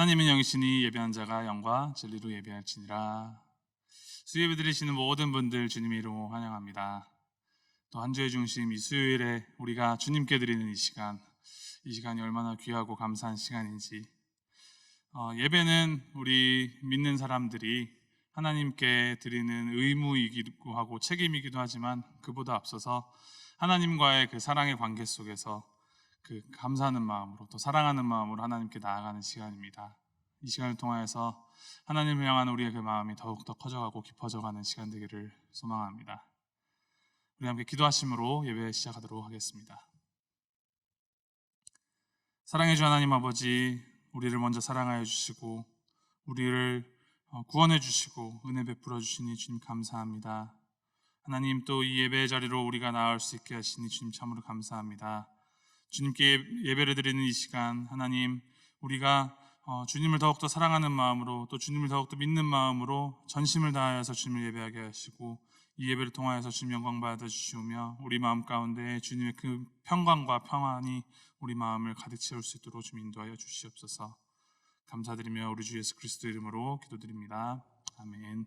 하나님은 영이시니 예배한 자가 영과 진리로 예배할지니라. 수예배 드리시는 모든 분들 주님의 이름으로 환영합니다. 또 한 주의 중심 이 수요일에 우리가 주님께 드리는 이 시간이 얼마나 귀하고 감사한 시간인지, 예배는 우리 믿는 사람들이 하나님께 드리는 의무이기도 하고 책임이기도 하지만, 그보다 앞서서 하나님과의 그 사랑의 관계 속에서 그 감사하는 마음으로, 또 사랑하는 마음으로 하나님께 나아가는 시간입니다. 이 시간을 통하여서 하나님을 향한 우리의 그 마음이 더욱더 커져가고 깊어져가는 시간 되기를 소망합니다. 우리 함께 기도하심으로 예배 시작하도록 하겠습니다. 사랑해 주 하나님 아버지, 우리를 먼저 사랑하여 주시고 우리를 구원해 주시고 은혜 베풀어 주시니 주님 감사합니다. 하나님, 또 이 예배의 자리로 우리가 나아올 수 있게 하시니 주님 참으로 감사합니다. 주님께 예배를 드리는 이 시간, 하나님, 우리가 주님을 더욱더 사랑하는 마음으로, 또 주님을 더욱더 믿는 마음으로 전심을 다하여서 주님을 예배하게 하시고, 이 예배를 통하여서 주님 영광 받아 주시오며 우리 마음 가운데 주님의 그 평강과 평안이 우리 마음을 가득 채울 수 있도록 좀 인도하여 주시옵소서. 감사드리며 우리 주 예수 그리스도 이름으로 기도드립니다. 아멘.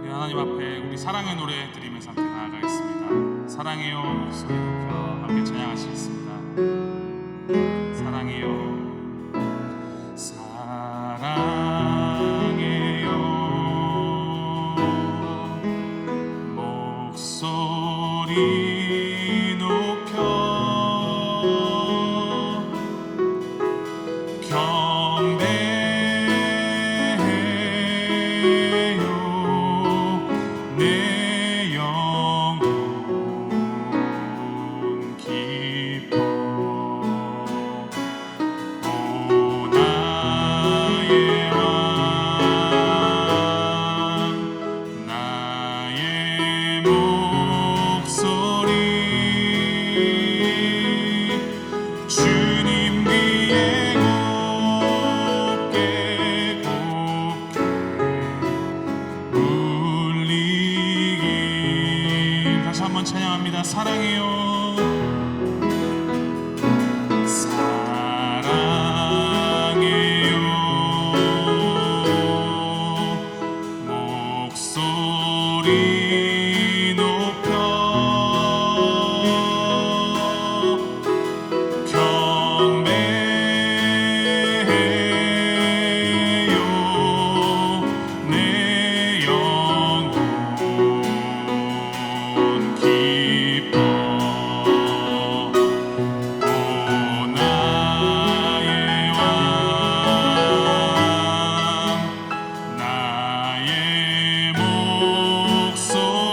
우리 하나님 앞에 우리 사랑의 노래 드리면서 함께 나아가겠습니다. 사랑해요 소리 높여 함께 찬양하시겠습니다. 사랑해요, 사랑해요, 목소리 높여 경배해요. 내 영혼 기뻐. 오 나의 왕, 나의 목소리 주님 귀에 곱게 울리길. 다시 한번 찬양합니다. 사랑해요, 목소리 높여 경배해요. 내 영혼 기뻐. 오 나의 왕, 나의 목소리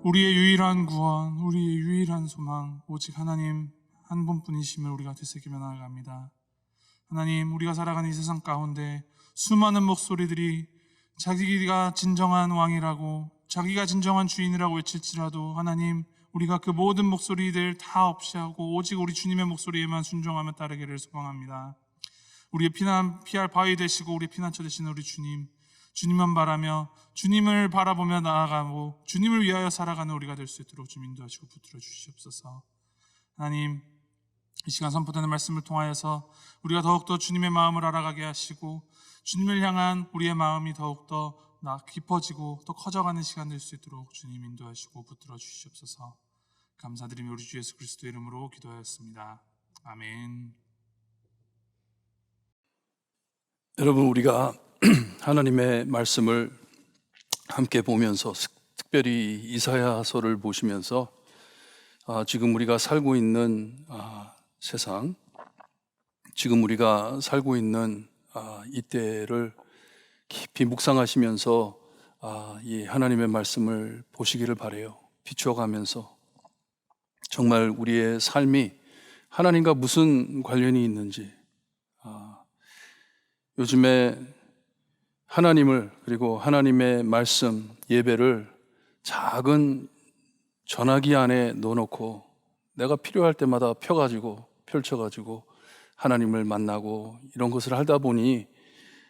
우리의 유일한 구원, 우리의 유일한 소망, 오직 하나님 한 분뿐이심을 우리가 되새기며 나아갑니다. 하나님, 우리가 살아가는 이 세상 가운데 수많은 목소리들이 자기가 진정한 왕이라고, 자기가 진정한 주인이라고 외칠지라도 하나님, 우리가 그 모든 목소리들 다 없이 하고 오직 우리 주님의 목소리에만 순종하며 따르기를 소망합니다. 우리의 피할 바위 되시고 우리의 피난처 되시는 우리 주님, 주님만 바라며 주님을 바라보며 나아가고 주님을 위하여 살아가는 우리가 될 수 있도록 좀 인도하시고 붙들어 주시옵소서. 하나님, 이 시간 선포되는 말씀을 통하여서 우리가 더욱더 주님의 마음을 알아가게 하시고 주님을 향한 우리의 마음이 더욱더 깊어지고 또 커져가는 시간 될 수 있도록 주님 인도하시고 붙들어 주시옵소서. 감사드리며 우리 주 예수 그리스도의 이름으로 기도하였습니다. 아멘. 여러분, 우리가 하나님의 말씀을 함께 보면서 특별히 이사야서를 보시면서 지금 우리가 살고 있는 세상, 지금 우리가 살고 있는 이때를 깊이 묵상하시면서 이 하나님의 말씀을 보시기를 바라요. 비추어가면서 정말 우리의 삶이 하나님과 무슨 관련이 있는지, 요즘에 하나님을, 그리고 하나님의 말씀, 예배를 작은 전화기 안에 넣어놓고 내가 필요할 때마다 펼쳐가지고 하나님을 만나고 이런 것을 하다 보니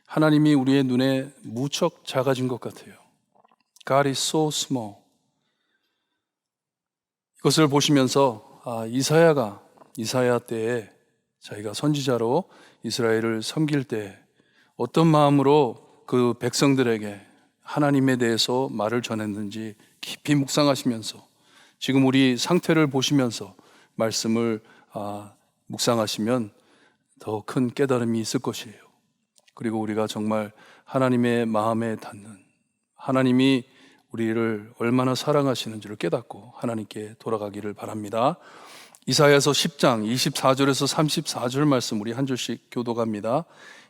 하나님이 우리의 눈에 무척 작아진 것 같아요. God is so small. 이것을 보시면서 이사야 때에 자기가 선지자로 이스라엘을 섬길 때 어떤 마음으로 그 백성들에게 하나님에 대해서 말을 전했는지 깊이 묵상하시면서 지금 우리 상태를 보시면서 말씀을 묵상하시면 더 큰 깨달음이 있을 것이에요. 그리고 우리가 정말 하나님의 마음에 닿는, 하나님이 우리를 얼마나 사랑하시는지를 깨닫고 하나님께 돌아가기를 바랍니다. 이사야서 10장 24절에서 34절 말씀 우리 한 절씩 교독합니다.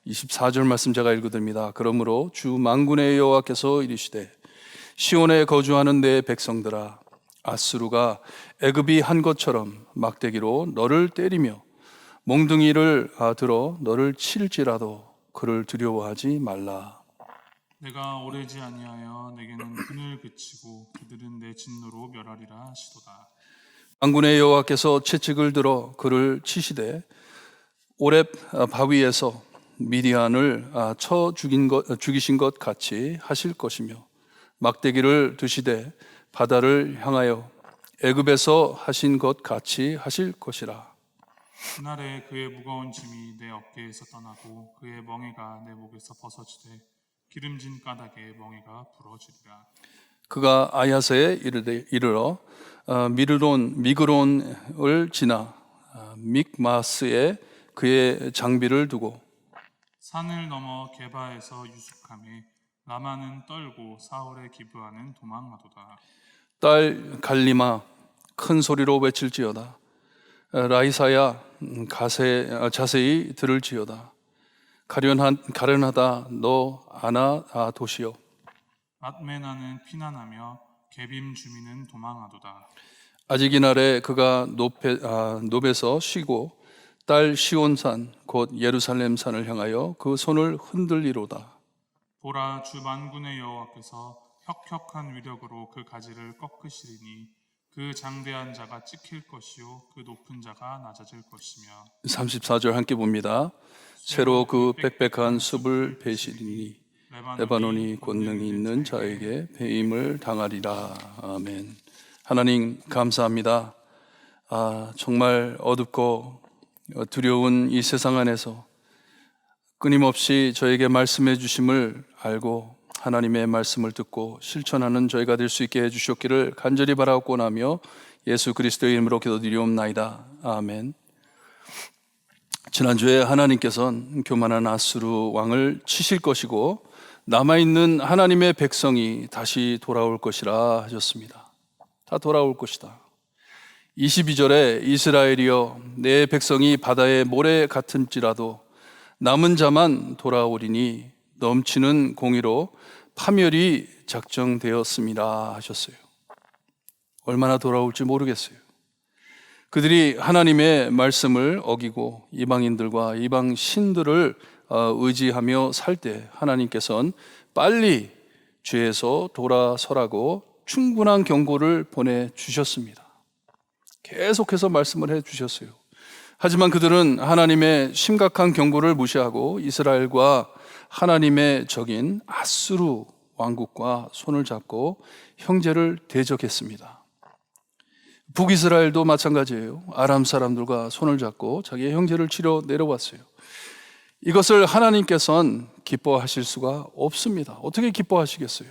24절 말씀 제가 읽어드립니다. 그러므로 주 만군의 여호와께서 이르시되 시온에 거주하는 내 백성들아, 아수르가 애굽이 한 것처럼 막대기로 너를 때리며 몽둥이를 들어 너를 칠지라도 그를 두려워하지 말라. 내가 오래지 아니하여 내게는 분을 그치고 그들은 내 진노로 멸하리라 하시도다. 만군의 여호와께서 채찍을 들어 그를 치시되 오렙 바위에서 미디안을 쳐 죽이신 것 같이 하실 것이며 막대기를 드시되 바다를 향하여 애굽에서 하신 것 같이 하실 것이라. 그날에 그의 무거운 짐이 내 어깨에서 떠나고 그의 멍에가 내 목에서 벗어지되 기름진 까닭에 멍에가 부러지리라. 그가 아야세에 이르러 미그론을 지나 믹마스에 그의 장비를 두고 산을 넘어 게바에서 유숙하며 라마는 떨고 사울의 기브아는 도망하도다. 딸 갈리마 큰 소리로 외칠지어다. 라이사야 자세히 들을지어다. 가련하다 너 아나 도시여. 앗메나는 피난하며 개빔 주민은 도망하도다. 아직 이날에 그가 노베서 쉬고 딸 시온산 곧 예루살렘 산을 향하여 그 손을 흔들리로다. 보라, 주 만군의 여호와께서 혁혁한 위력으로 그 가지를 꺾으시리니 그 장대한 자가 찍힐 것이요 그 높은 자가 낮아질 것이며. 34절 함께 봅니다. 새로 그 빽빽한 숲을 베시리니 레바논이 권능이 있는 자에게 배임을 당하리라. 아멘. 하나님 감사합니다. 정말 어둡고 두려운 이 세상 안에서 끊임없이 저에게 말씀해 주심을 알고 하나님의 말씀을 듣고 실천하는 저희가 될 수 있게 해주셨기를 간절히 바라옵고나며 예수 그리스도의 이름으로 기도드리옵나이다. 아멘. 지난주에 하나님께서는 교만한 아수르 왕을 치실 것이고 남아있는 하나님의 백성이 다시 돌아올 것이라 하셨습니다. 다 돌아올 것이다. 22절에 이스라엘이여 내 백성이 바다의 모래 같은지라도 남은 자만 돌아오리니 넘치는 공의로 파멸이 작정되었습니다 하셨어요. 얼마나 돌아올지 모르겠어요. 그들이 하나님의 말씀을 어기고 이방인들과 이방 신들을 의지하며 살 때 하나님께서는 빨리 죄에서 돌아서라고 충분한 경고를 보내주셨습니다. 계속해서 말씀을 해주셨어요. 하지만 그들은 하나님의 심각한 경고를 무시하고 이스라엘과 하나님의 적인 아수르 왕국과 손을 잡고 형제를 대적했습니다. 북이스라엘도 마찬가지예요. 아람 사람들과 손을 잡고 자기의 형제를 치러 내려왔어요. 이것을 하나님께서는 기뻐하실 수가 없습니다. 어떻게 기뻐하시겠어요?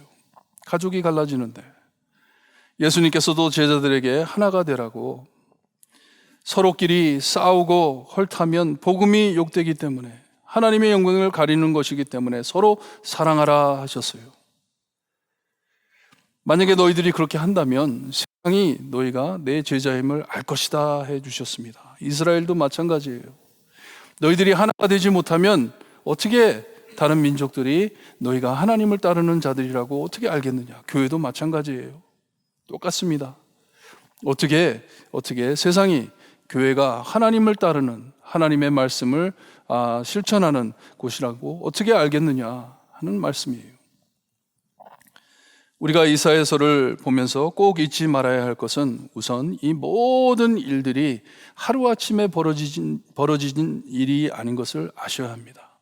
가족이 갈라지는데. 예수님께서도 제자들에게 하나가 되라고 서로끼리 싸우고 헐타면 복음이 욕되기 때문에 하나님의 영광을 가리는 것이기 때문에 서로 사랑하라 하셨어요. 만약에 너희들이 그렇게 한다면 세상이 너희가 내 제자임을 알 것이다 해주셨습니다. 이스라엘도 마찬가지예요. 너희들이 하나가 되지 못하면 어떻게 다른 민족들이 너희가 하나님을 따르는 자들이라고 어떻게 알겠느냐. 교회도 마찬가지예요. 똑같습니다. 어떻게 세상이 교회가 하나님을 따르는 하나님의 말씀을 실천하는 곳이라고 어떻게 알겠느냐 하는 말씀이에요. 우리가 이사야서를 보면서 꼭 잊지 말아야 할 것은 우선 이 모든 일들이 하루아침에 벌어진 일이 아닌 것을 아셔야 합니다.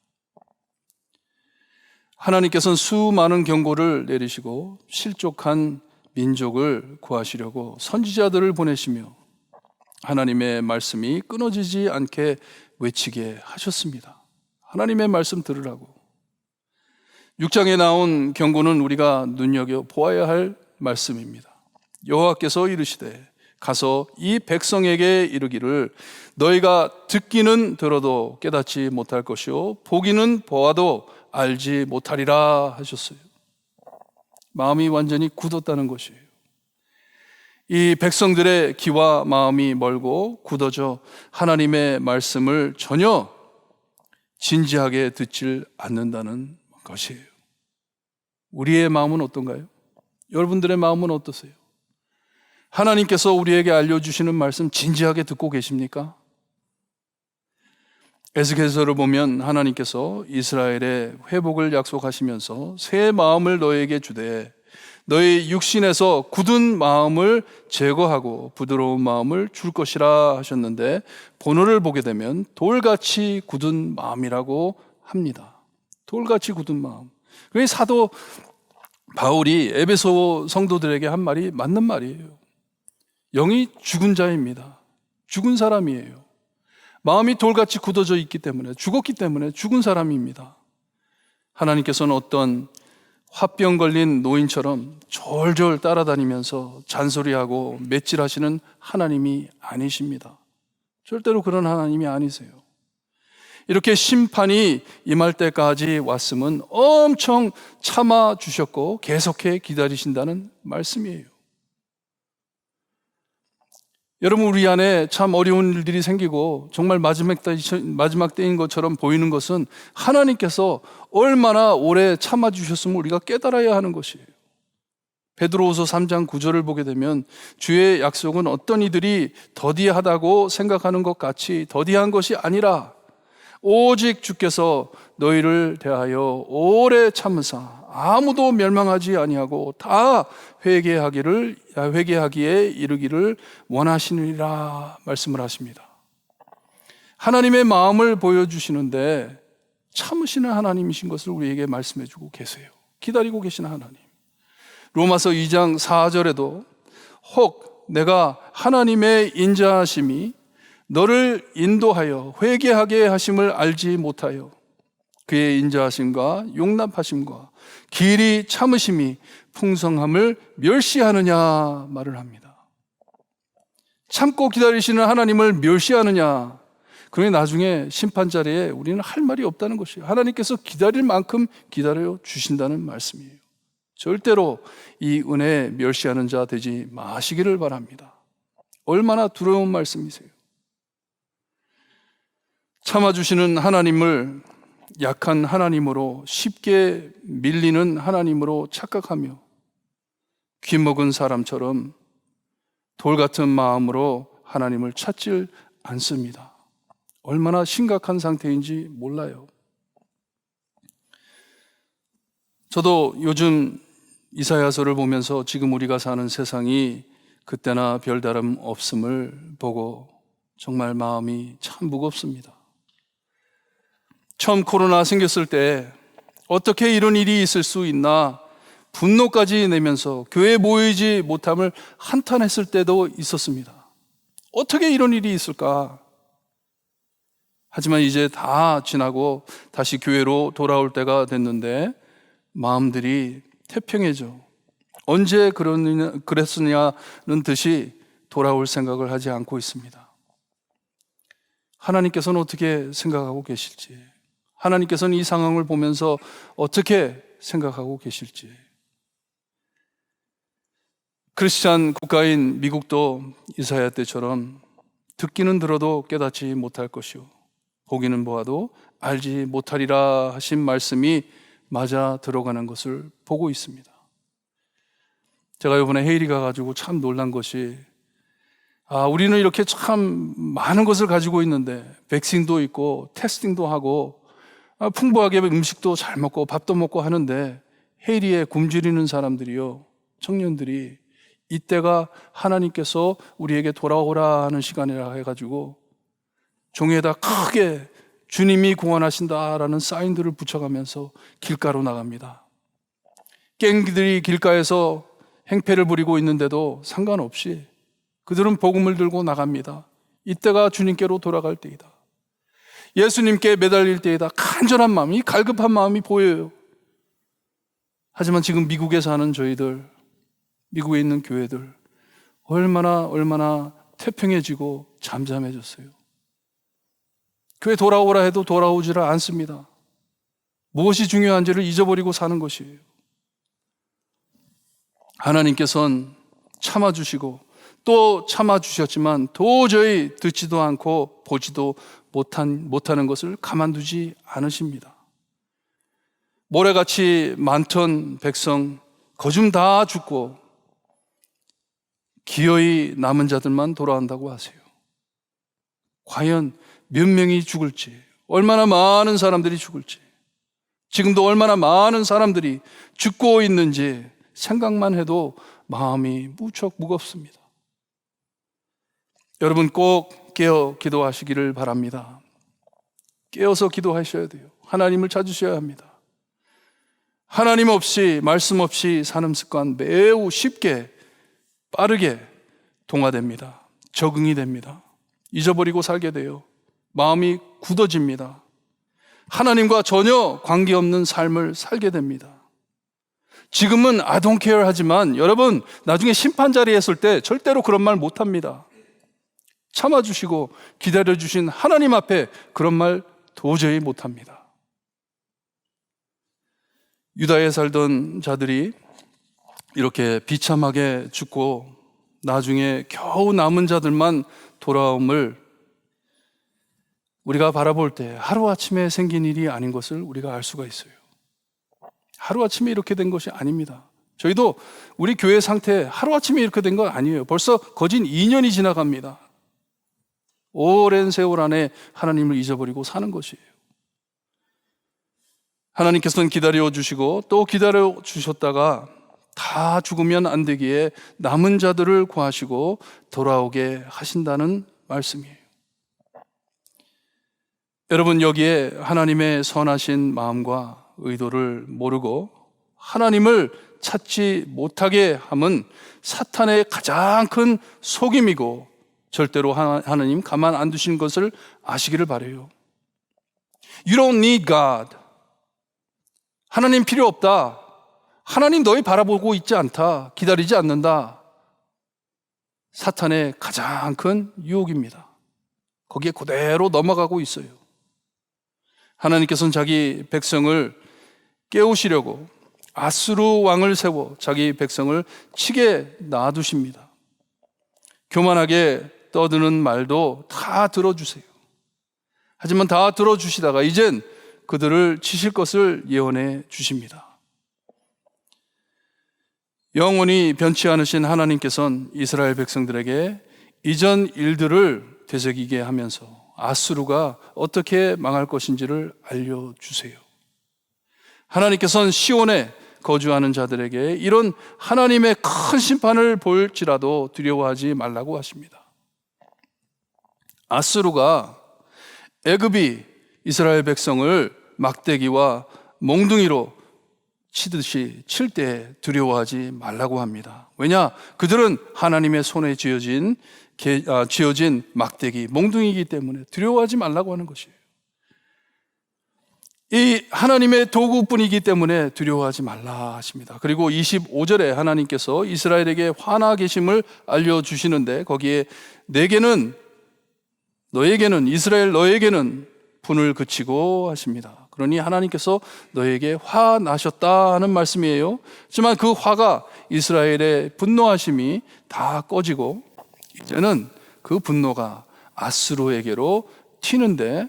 하나님께서는 수많은 경고를 내리시고 실족한 민족을 구하시려고 선지자들을 보내시며 하나님의 말씀이 끊어지지 않게 외치게 하셨습니다. 하나님의 말씀 들으라고. 6장에 나온 경고는 우리가 눈여겨보아야 할 말씀입니다. 여호와께서 이르시되 가서 이 백성에게 이르기를 너희가 듣기는 들어도 깨닫지 못할 것이요 보기는 보아도 알지 못하리라 하셨어요. 마음이 완전히 굳었다는 것이에요. 이 백성들의 귀와 마음이 멀고 굳어져 하나님의 말씀을 전혀 진지하게 듣질 않는다는 것이에요. 우리의 마음은 어떤가요? 여러분들의 마음은 어떠세요? 하나님께서 우리에게 알려주시는 말씀 진지하게 듣고 계십니까? 에스겔서를 보면 하나님께서 이스라엘의 회복을 약속하시면서 새 마음을 너에게 주되 너희 육신에서 굳은 마음을 제거하고 부드러운 마음을 줄 것이라 하셨는데 본어를 보게 되면 돌같이 굳은 마음이라고 합니다. 돌같이 굳은 마음. 그게 사도 바울이 에베소 성도들에게 한 말이 맞는 말이에요. 영이 죽은 자입니다. 죽은 사람이에요. 마음이 돌같이 굳어져 있기 때문에 죽었기 때문에 죽은 사람입니다. 하나님께서는 어떤 화병 걸린 노인처럼 졸졸 따라다니면서 잔소리하고 맷질하시는 하나님이 아니십니다. 절대로 그런 하나님이 아니세요. 이렇게 심판이 임할 때까지 왔으면 엄청 참아주셨고 계속해 기다리신다는 말씀이에요. 여러분, 우리 안에 참 어려운 일들이 생기고 정말 마지막 때인 것처럼 보이는 것은 하나님께서 얼마나 오래 참아주셨음을 우리가 깨달아야 하는 것이에요. 베드로후서 3장 9절을 보게 되면 주의 약속은 어떤 이들이 더디하다고 생각하는 것 같이 더디한 것이 아니라 오직 주께서 너희를 대하여 오래 참으사 아무도 멸망하지 아니하고 다 회개하기에 이르기를 원하시느니라 말씀을 하십니다. 하나님의 마음을 보여주시는데 참으시는 하나님이신 것을 우리에게 말씀해 주고 계세요. 기다리고 계시는 하나님. 로마서 2장 4절에도 혹 내가 하나님의 인자하심이 너를 인도하여 회개하게 하심을 알지 못하여 그의 인자하심과 용납하심과 길이 참으심이 풍성함을 멸시하느냐 말을 합니다. 참고 기다리시는 하나님을 멸시하느냐, 그러니 나중에 심판자리에 우리는 할 말이 없다는 것이에요. 하나님께서 기다릴 만큼 기다려 주신다는 말씀이에요. 절대로 이 은혜 멸시하는 자 되지 마시기를 바랍니다. 얼마나 두려운 말씀이세요. 참아주시는 하나님을 약한 하나님으로, 쉽게 밀리는 하나님으로 착각하며 귀먹은 사람처럼 돌 같은 마음으로 하나님을 찾질 않습니다. 얼마나 심각한 상태인지 몰라요. 저도 요즘 이사야서를 보면서 지금 우리가 사는 세상이 그때나 별다름 없음을 보고 정말 마음이 참 무겁습니다. 처음 코로나 생겼을 때 어떻게 이런 일이 있을 수 있나 분노까지 내면서 교회에 모이지 못함을 한탄했을 때도 있었습니다. 어떻게 이런 일이 있을까? 하지만 이제 다 지나고 다시 교회로 돌아올 때가 됐는데 마음들이 태평해져. 언제 그랬으냐는 듯이 돌아올 생각을 하지 않고 있습니다. 하나님께서는 어떻게 생각하고 계실지, 하나님께서는 이 상황을 보면서 어떻게 생각하고 계실지. 크리스찬 국가인 미국도 이사야 때처럼 듣기는 들어도 깨닫지 못할 것이요 보기는 보아도 알지 못하리라 하신 말씀이 맞아 들어가는 것을 보고 있습니다. 제가 이번에 헤이리 가가지고 참 놀란 것이, 우리는 이렇게 참 많은 것을 가지고 있는데 백신도 있고 테스팅도 하고 풍부하게 음식도 잘 먹고 밥도 먹고 하는데 헤이리에 굶주리는 사람들이요, 청년들이 이때가 하나님께서 우리에게 돌아오라 하는 시간이라 해가지고 종이에다 크게 주님이 구원하신다라는 사인들을 붙여가면서 길가로 나갑니다. 갱들이 길가에서 행패를 부리고 있는데도 상관없이 그들은 복음을 들고 나갑니다. 이때가 주님께로 돌아갈 때이다. 예수님께 매달릴 때이다. 간절한 마음이, 갈급한 마음이 보여요. 하지만 지금 미국에 사는 저희들, 미국에 있는 교회들 얼마나 태평해지고 잠잠해졌어요. 교회 돌아오라 해도 돌아오지를 않습니다. 무엇이 중요한지를 잊어버리고 사는 것이에요. 하나님께서는 참아주시고 또 참아주셨지만 도저히 듣지도 않고 보지도 못하는 것을 가만두지 않으십니다. 모래같이 많던 백성 거좀 다 죽고 기어이 남은 자들만 돌아온다고 하세요. 과연 몇 명이 죽을지, 얼마나 많은 사람들이 죽을지, 지금도 얼마나 많은 사람들이 죽고 있는지 생각만 해도 마음이 무척 무겁습니다. 여러분 꼭 깨어 기도하시기를 바랍니다. 깨어서 기도하셔야 돼요. 하나님을 찾으셔야 합니다. 하나님 없이, 말씀 없이 사는 습관 매우 쉽게 빠르게 동화됩니다. 적응이 됩니다. 잊어버리고 살게 돼요. 마음이 굳어집니다. 하나님과 전혀 관계없는 삶을 살게 됩니다. 지금은 I don't care 하지만 여러분 나중에 심판 자리에 있을 때 절대로 그런 말 못합니다. 참아주시고 기다려주신 하나님 앞에 그런 말 도저히 못합니다. 유다에 살던 자들이 이렇게 비참하게 죽고 나중에 겨우 남은 자들만 돌아옴을 우리가 바라볼 때 하루아침에 생긴 일이 아닌 것을 우리가 알 수가 있어요. 하루아침에 이렇게 된 것이 아닙니다. 저희도 우리 교회 상태 하루아침에 이렇게 된 건 아니에요. 벌써 거진 2년이 지나갑니다. 오랜 세월 안에 하나님을 잊어버리고 사는 것이에요. 하나님께서는 기다려 주시고 또 기다려 주셨다가 다 죽으면 안 되기에 남은 자들을 구하시고 돌아오게 하신다는 말씀이에요. 여러분, 여기에 하나님의 선하신 마음과 의도를 모르고 하나님을 찾지 못하게 함은 사탄의 가장 큰 속임이고 절대로 하나님 가만 안 두시는 것을 아시기를 바라요. You don't need God. 하나님 필요 없다. 하나님 너희 바라보고 있지 않다. 기다리지 않는다. 사탄의 가장 큰 유혹입니다. 거기에 그대로 넘어가고 있어요. 하나님께서는 자기 백성을 깨우시려고 아수르 왕을 세워 자기 백성을 치게 놔두십니다. 교만하게 떠드는 말도 다 들어주세요. 하지만 다 들어주시다가 이젠 그들을 치실 것을 예언해 주십니다. 영원히 변치 않으신 하나님께서는 이스라엘 백성들에게 이전 일들을 되새기게 하면서 아수르가 어떻게 망할 것인지를 알려주세요. 하나님께서는 시온에 거주하는 자들에게 이런 하나님의 큰 심판을 볼지라도 두려워하지 말라고 하십니다. 아수르가 애굽이 이스라엘 백성을 막대기와 몽둥이로 치듯이 칠 때 두려워하지 말라고 합니다. 왜냐? 그들은 하나님의 손에 쥐어진 막대기, 몽둥이이기 때문에 두려워하지 말라고 하는 것이에요. 이 하나님의 도구뿐이기 때문에 두려워하지 말라 하십니다. 그리고 25절에 하나님께서 이스라엘에게 화나 계심을 알려주시는데 거기에 이스라엘 너에게는 분을 그치고 하십니다. 그러니 하나님께서 너에게 화나셨다는 말씀이에요. 하지만 그 화가 이스라엘의 분노하심이 다 꺼지고 이제는 그 분노가 아수르에게로 튀는데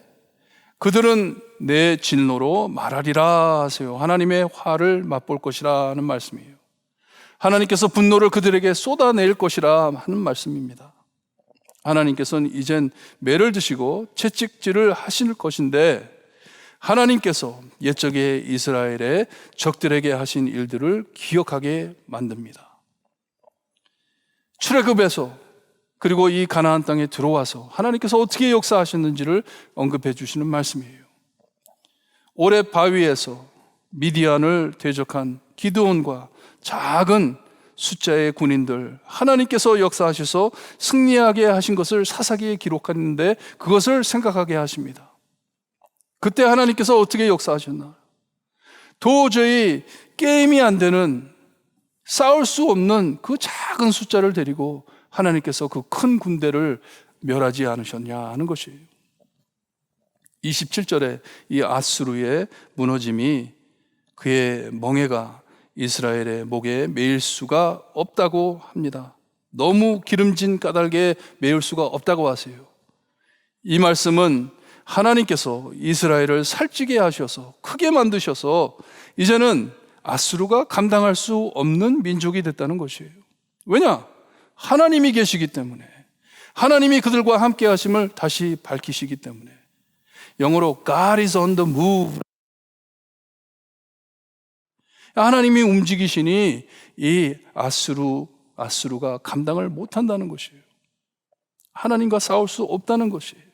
그들은 내 진노로 말하리라 하세요. 하나님의 화를 맛볼 것이라는 말씀이에요. 하나님께서 분노를 그들에게 쏟아낼 것이라 하는 말씀입니다. 하나님께서는 이젠 매를 드시고 채찍질을 하실 것인데 하나님께서 옛적에 이스라엘의 적들에게 하신 일들을 기억하게 만듭니다. 출애굽에서 그리고 이 가나안 땅에 들어와서 하나님께서 어떻게 역사하셨는지를 언급해 주시는 말씀이에요. 오레 바위에서 미디안을 대적한 기드온과 작은 숫자의 군인들, 하나님께서 역사하셔서 승리하게 하신 것을 사사기에 기록했는데 그것을 생각하게 하십니다. 그때 하나님께서 어떻게 역사하셨나? 도저히 게임이 안 되는, 싸울 수 없는 그 작은 숫자를 데리고 하나님께서 그 큰 군대를 멸하지 않으셨냐 하는 것이에요. 27절에 이 아수르의 무너짐이 그의 멍에가 이스라엘의 목에 매일 수가 없다고 합니다. 너무 기름진 까닭에 매일 수가 없다고 하세요. 이 말씀은 하나님께서 이스라엘을 살찌게 하셔서 크게 만드셔서 이제는 아수르가 감당할 수 없는 민족이 됐다는 것이에요. 왜냐? 하나님이 계시기 때문에, 하나님이 그들과 함께 하심을 다시 밝히시기 때문에. 영어로 God is on the move. 하나님이 움직이시니 이 아수르가 감당을 못한다는 것이에요. 하나님과 싸울 수 없다는 것이에요.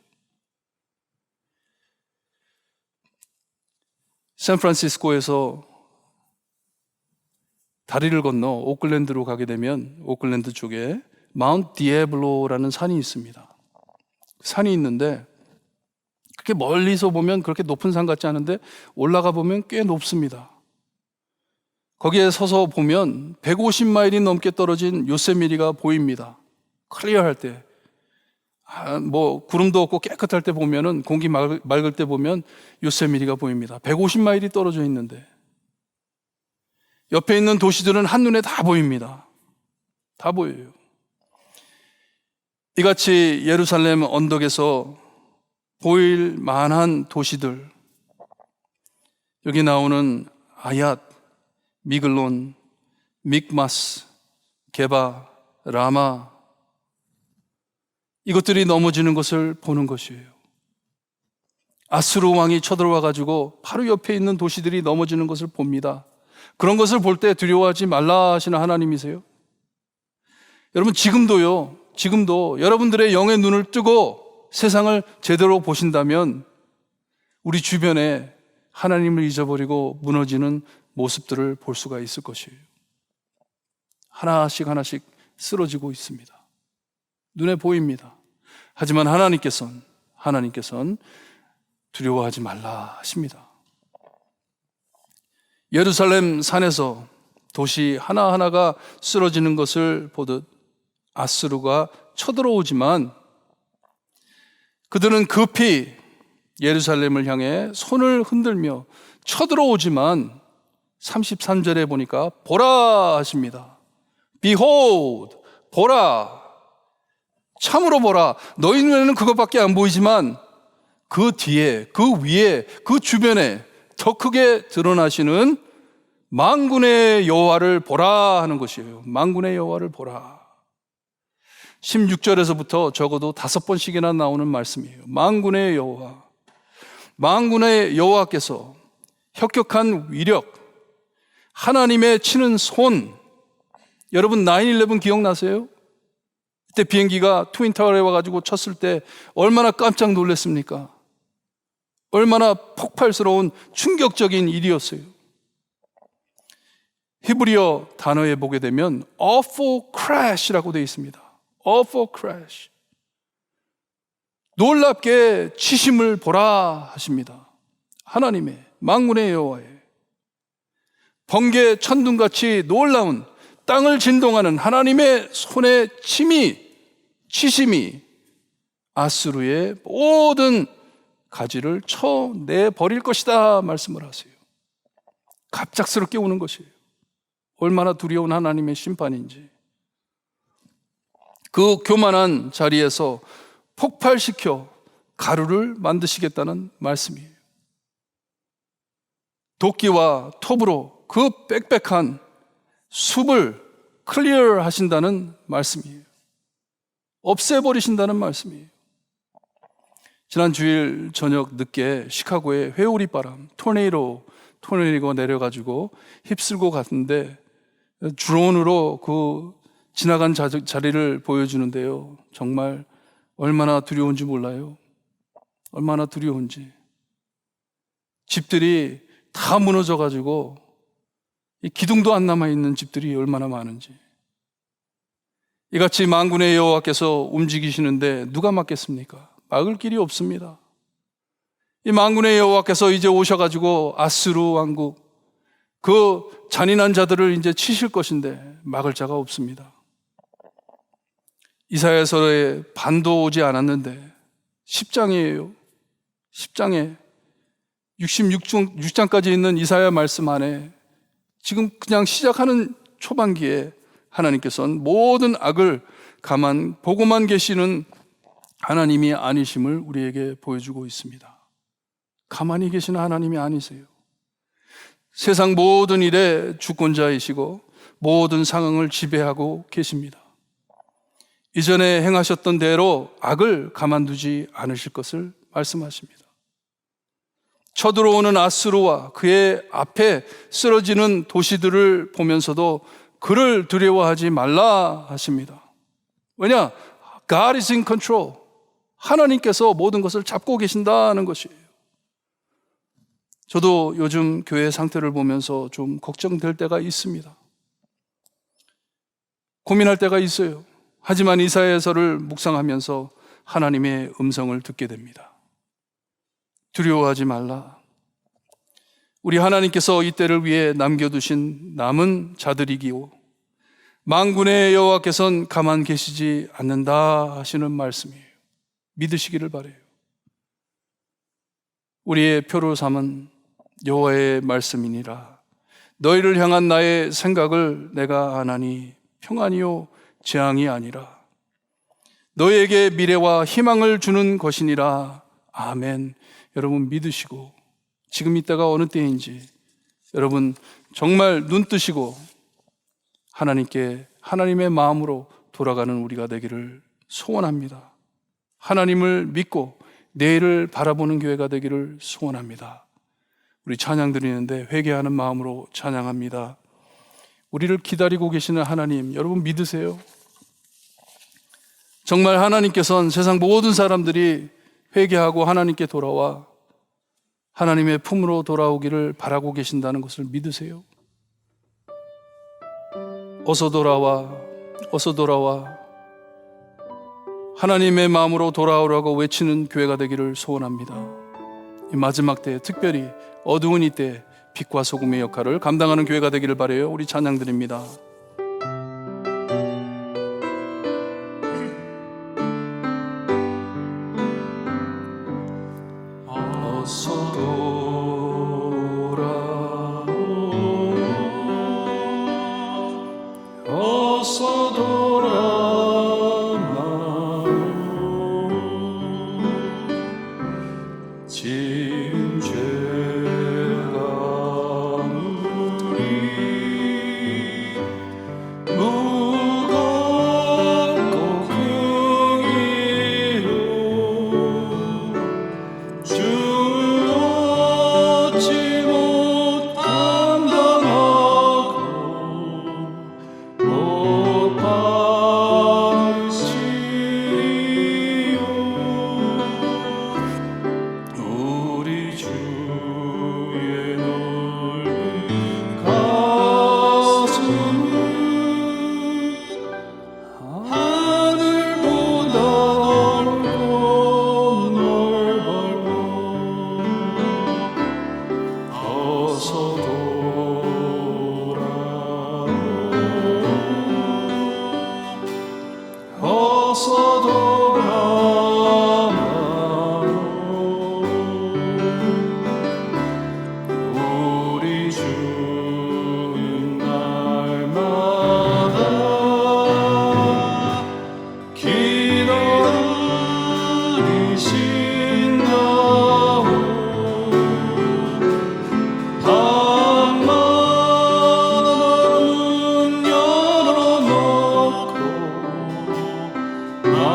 샌프란시스코에서 다리를 건너 오클랜드로 가게 되면 오클랜드 쪽에 마운트 디에블로라는 산이 있습니다. 산이 있는데 그렇게 멀리서 보면 그렇게 높은 산 같지 않은데 올라가 보면 꽤 높습니다. 거기에 서서 보면 150마일이 넘게 떨어진 요세미티가 보입니다. 클리어할 때, 구름도 없고 깨끗할 때 보면은, 공기 맑을 때 보면 요세미티가 보입니다. 150마일이 떨어져 있는데 옆에 있는 도시들은 한눈에 다 보입니다. 다 보여요. 이같이 예루살렘 언덕에서 보일 만한 도시들, 여기 나오는 아얏, 미글론, 믹마스, 게바, 라마, 이것들이 넘어지는 것을 보는 것이에요. 아수르 왕이 쳐들어와 가지고 바로 옆에 있는 도시들이 넘어지는 것을 봅니다. 그런 것을 볼 때 두려워하지 말라 하시는 하나님이세요. 여러분, 지금도 여러분들의 영의 눈을 뜨고 세상을 제대로 보신다면 우리 주변에 하나님을 잊어버리고 무너지는 모습들을 볼 수가 있을 것이에요. 하나씩 쓰러지고 있습니다. 눈에 보입니다. 하지만 하나님께서는 두려워하지 말라 하십니다. 예루살렘 산에서 도시 하나하나가 쓰러지는 것을 보듯 아수르가 쳐들어오지만 그들은 급히 예루살렘을 향해 손을 흔들며 쳐들어오지만 33절에 보니까 보라 하십니다. Behold, 보라, 참으로 보라. 너희 눈에는 그것밖에 안 보이지만 그 뒤에, 그 위에, 그 주변에 더 크게 드러나시는 만군의 여호와를 보라 하는 것이에요. 만군의 여호와를 보라. 16절에서부터 적어도 5번씩이나 나오는 말씀이에요. 만군의 여호와. 만군의 여호와께서 혁혁한 위력, 하나님의 치는 손. 여러분 9/11 기억나세요? 그때 비행기가 트윈타워에 와가지고 쳤을 때 얼마나 깜짝 놀랐습니까? 얼마나 폭발스러운 충격적인 일이었어요. 히브리어 단어에 보게 되면 awful crash라고 되어 있습니다. awful crash. 놀랍게 치심을 보라 하십니다. 하나님의 만군의 여호와의 번개 천둥같이 놀라운 땅을 진동하는 하나님의 손의 치심이 아수르의 모든 가지를 쳐내버릴 것이다 말씀을 하세요. 갑작스럽게 오는 것이에요. 얼마나 두려운 하나님의 심판인지. 그 교만한 자리에서 폭발시켜 가루를 만드시겠다는 말씀이에요. 도끼와 톱으로 그 빽빽한 숲을 클리어 하신다는 말씀이에요. 없애버리신다는 말씀이에요. 지난 주일 저녁 늦게 시카고에 회오리 바람, 토네이도가 내려가지고 휩쓸고 갔는데 드론으로 그 지나간 자리를 보여주는데요. 정말 얼마나 두려운지 몰라요. 얼마나 두려운지. 집들이 다 무너져가지고 이 기둥도 안 남아있는 집들이 얼마나 많은지. 이같이 만군의 여호와께서 움직이시는데 누가 막겠습니까? 막을 길이 없습니다. 이 만군의 여호와께서 이제 오셔가지고 아수르 왕국 그 잔인한 자들을 이제 치실 것인데 막을 자가 없습니다. 이사야서에 반도 오지 않았는데 10장이에요. 10장에 66장까지 있는 이사야 말씀 안에 지금 그냥 시작하는 초반기에 하나님께서는 모든 악을 보고만 계시는 하나님이 아니심을 우리에게 보여주고 있습니다. 가만히 계시는 하나님이 아니세요. 세상 모든 일의 주권자이시고 모든 상황을 지배하고 계십니다. 이전에 행하셨던 대로 악을 가만두지 않으실 것을 말씀하십니다. 쳐들어오는 아수르와 그의 앞에 쓰러지는 도시들을 보면서도 그를 두려워하지 말라 하십니다. 왜냐? God is in control. 하나님께서 모든 것을 잡고 계신다는 것이에요. 저도 요즘 교회 상태를 보면서 좀 걱정될 때가 있습니다. 고민할 때가 있어요. 하지만 이사야서를 묵상하면서 하나님의 음성을 듣게 됩니다. 두려워하지 말라. 우리 하나님께서 이 때를 위해 남겨두신 남은 자들이기요 만군의 여호와께서는 가만 계시지 않는다 하시는 말씀이에요. 믿으시기를 바라요. 우리의 표로 삼은 여호와의 말씀이니라. 너희를 향한 나의 생각을 내가 아나니 평안이요 재앙이 아니라 너희에게 미래와 희망을 주는 것이니라. 아멘. 여러분 믿으시고 지금 이때가 어느 때인지 여러분 정말 눈 뜨시고 하나님께 하나님의 마음으로 돌아가는 우리가 되기를 소원합니다. 하나님을 믿고 내일을 바라보는 교회가 되기를 소원합니다. 우리 찬양 드리는데 회개하는 마음으로 찬양합니다. 우리를 기다리고 계시는 하나님, 여러분 믿으세요? 정말 하나님께서는 세상 모든 사람들이 회개하고 하나님께 돌아와 하나님의 품으로 돌아오기를 바라고 계신다는 것을 믿으세요? 어서 돌아와, 어서 돌아와. 하나님의 마음으로 돌아오라고 외치는 교회가 되기를 소원합니다. 이 마지막 때, 특별히 어두운 이때 빛과 소금의 역할을 감당하는 교회가 되기를 바라요. 우리 찬양 드립니다. 어서 돌아오, 어서 돌아오. 지은 죄가 우리 무겁고 크기로 주 얻지 못한 당하고 못 받으시리요. 우리 주의 넓은 가슴은 하늘보다 넓고 넓어요. 어서 돌아오, 어서 돌아오. 우리 주는 날마다 기다리신다오. 밤마다 문 열어놓고 날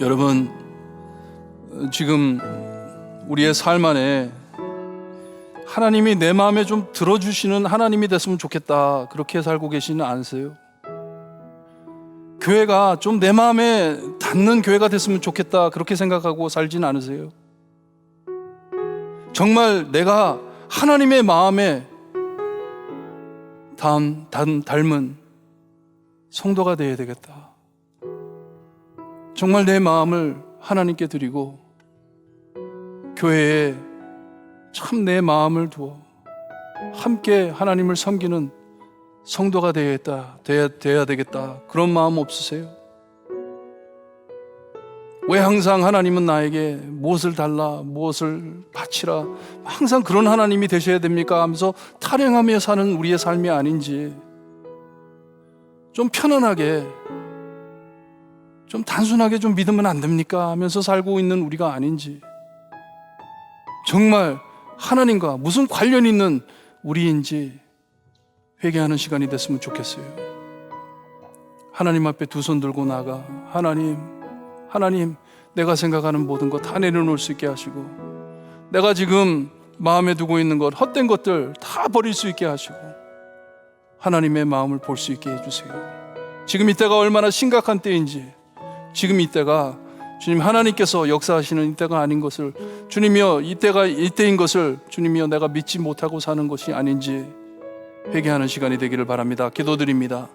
여러분, 지금 우리의 삶 안에 하나님이 내 마음에 좀 들어주시는 하나님이 됐으면 좋겠다, 그렇게 살고 계시는 않으세요? 교회가 좀 내 마음에 닿는 교회가 됐으면 좋겠다, 그렇게 생각하고 살지는 않으세요? 정말 내가 하나님의 마음에 닮은 성도가 되어야 되겠다, 정말 내 마음을 하나님께 드리고 교회에 참 내 마음을 두어 함께 하나님을 섬기는 성도가 돼야 되겠다, 그런 마음 없으세요? 왜 항상 하나님은 나에게 무엇을 달라, 무엇을 바치라, 항상 그런 하나님이 되셔야 됩니까 하면서 타령하며 사는 우리의 삶이 아닌지, 좀 편안하게, 좀 단순하게 좀 믿으면 안 됩니까 하면서 살고 있는 우리가 아닌지, 정말 하나님과 무슨 관련 있는 우리인지 회개하는 시간이 됐으면 좋겠어요. 하나님 앞에 두 손 들고 나가 하나님, 내가 생각하는 모든 것 다 내려놓을 수 있게 하시고, 내가 지금 마음에 두고 있는 것, 헛된 것들 다 버릴 수 있게 하시고, 하나님의 마음을 볼 수 있게 해주세요. 지금 이때가 얼마나 심각한 때인지, 지금 이때가 주님 하나님께서 역사하시는 이때가 아닌 것을, 주님이여 이때가 이때인 것을 주님이여 내가 믿지 못하고 사는 것이 아닌지 회개하는 시간이 되기를 바랍니다. 기도드립니다.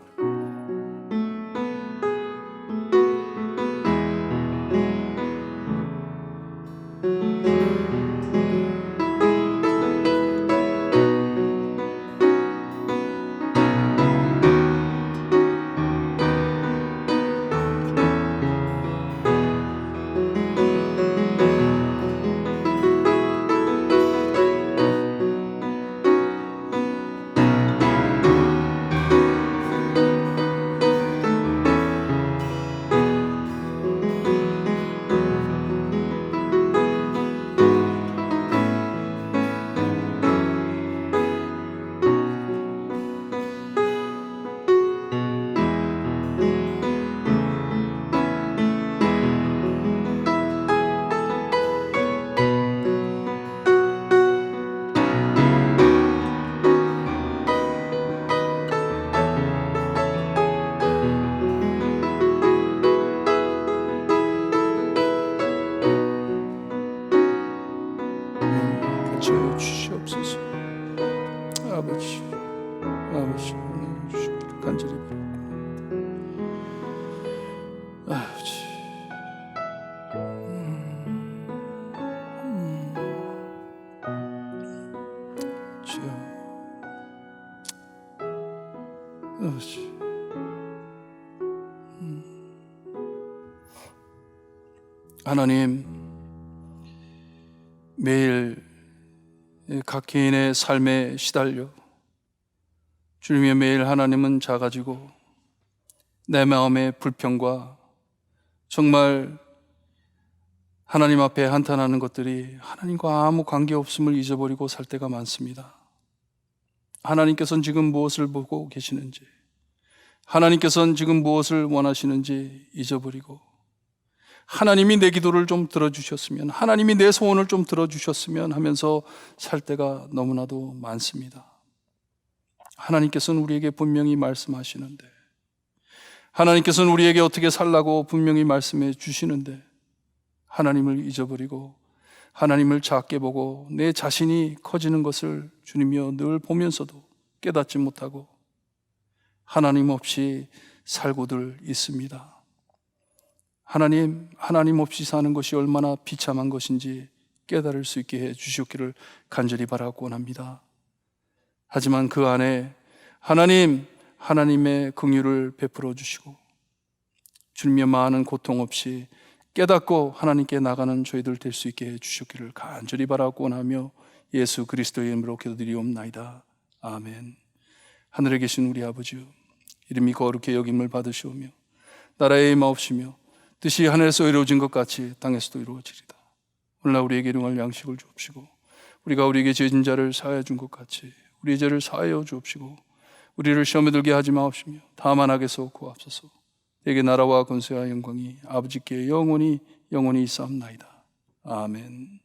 같이 주시옵소서. 아버지 은혜 주시기를 간절히 바랍니다. 아버지, 주여, 아버지, 하나님, 매일 각 개인의 삶에 시달려 주님의 매일 하나님은 작아지고 내 마음의 불평과 정말 하나님 앞에 한탄하는 것들이 하나님과 아무 관계없음을 잊어버리고 살 때가 많습니다. 하나님께서는 지금 무엇을 보고 계시는지, 하나님께서는 지금 무엇을 원하시는지 잊어버리고, 하나님이 내 기도를 좀 들어주셨으면, 하나님이 내 소원을 좀 들어주셨으면 하면서 살 때가 너무나도 많습니다. 하나님께서는 우리에게 분명히 말씀하시는데, 하나님께서는 우리에게 어떻게 살라고 분명히 말씀해 주시는데, 하나님을 잊어버리고 하나님을 작게 보고 내 자신이 커지는 것을 주님이여 늘 보면서도 깨닫지 못하고 하나님 없이 살고들 있습니다. 하나님 없이 사는 것이 얼마나 비참한 것인지 깨달을 수 있게 해 주시옵기를 간절히 바라고 원합니다. 하지만 그 안에 하나님의 긍휼을 베풀어 주시고 주님의 많은 고통 없이 깨닫고 하나님께 나가는 저희들 될 수 있게 해 주시옵기를 간절히 바라고 원하며 예수 그리스도의 이름으로 기도드리옵나이다. 아멘. 하늘에 계신 우리 아버지여, 이름이 거룩히 여김을 받으시오며 나라의 임하옵시며 뜻이 하늘에서 이루어진 것 같이 땅에서도 이루어지리다. 오늘날 우리에게 일용할 양식을 주옵시고 우리가 우리에게 죄진 자를 사하여 준 것 같이 우리의 죄를 사하여 주옵시고 우리를 시험에 들게 하지 마옵시며 다만 악에서 구하옵소서. 내게 나라와 권세와 영광이 아버지께 영원히 있사옵나이다. 아멘.